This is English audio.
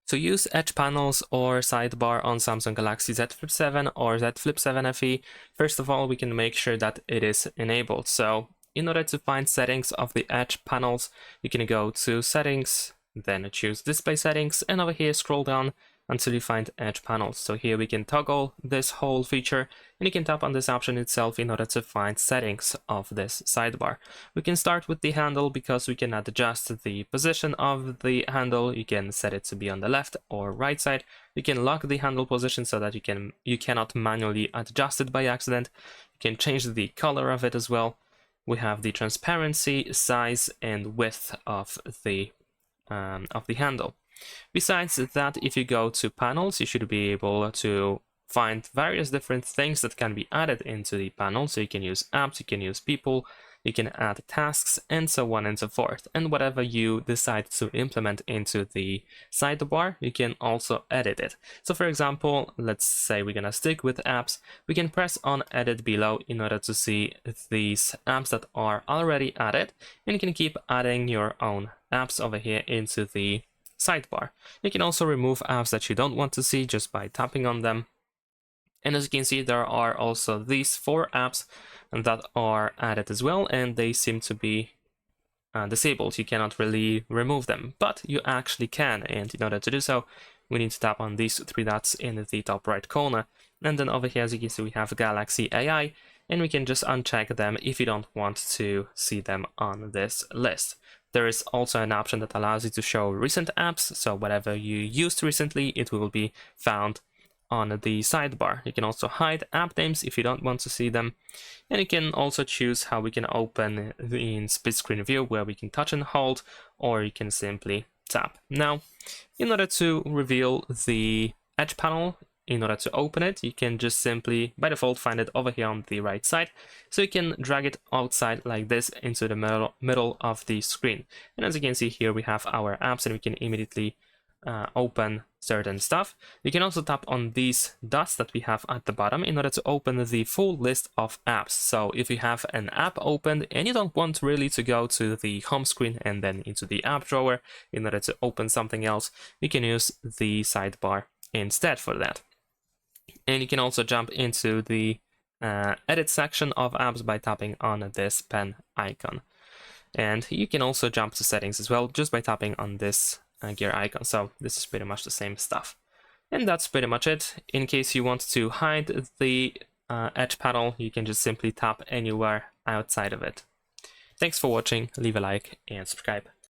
To use edge panels or sidebar on Samsung Galaxy Z Flip 7 or Z Flip 7 FE, first of all, we can make sure that it is enabled. So in order to find settings of the edge panels, you can go to settings, then choose display settings, and over here scroll down until you find edge panels. So here we can toggle this whole feature, and you can tap on this option itself in order to find settings of this sidebar. We can start with the handle because we can adjust the position of the handle. You can set it to be on the left or right side. You can lock the handle position so that you cannot manually adjust it by accident. You can change the color of it as well. We have the transparency, size, and width of the handle. Besides that, if you go to panels, you should be able to find various different things that can be added into the panel. So you can use apps, you can use people, you can add tasks, and so on and so forth. And whatever you decide to implement into the sidebar, you can also edit it. So for example, let's say we're gonna stick with apps. We can press on edit below in order to see these apps that are already added, and you can keep adding your own apps over here into the sidebar. You can also remove apps that you don't want to see just by tapping on them. And as you can see, there are also these 4 apps that are added as well, and they seem to be disabled. You cannot really remove them, but you actually can. And in order to do so, we need to tap on these 3 dots in the top right corner. And then over here, as you can see, we have Galaxy AI, and we can just uncheck them if you don't want to see them on this list. There is also an option that allows you to show recent apps, so whatever you used recently, it will be found on the sidebar. You can also hide app names if you don't want to see them, and you can also choose how we can open in split screen view, where we can touch and hold, or you can simply tap. Now, in order to reveal the edge panel, in order to open it, you can just simply, by default, find it over here on the right side. So you can drag it outside like this into the middle of the screen. And as you can see here, we have our apps, and we can immediately open certain stuff. You can also tap on these dots that we have at the bottom in order to open the full list of apps. So if you have an app opened and you don't want really to go to the home screen and then into the app drawer in order to open something else, you can use the sidebar instead for that. And you can also jump into the edit section of apps by tapping on this pen icon. And you can also jump to settings as well just by tapping on this gear icon. So this is pretty much the same stuff. And that's pretty much it. In case you want to hide the edge panel, you can just simply tap anywhere outside of it. Thanks for watching, leave a like and subscribe.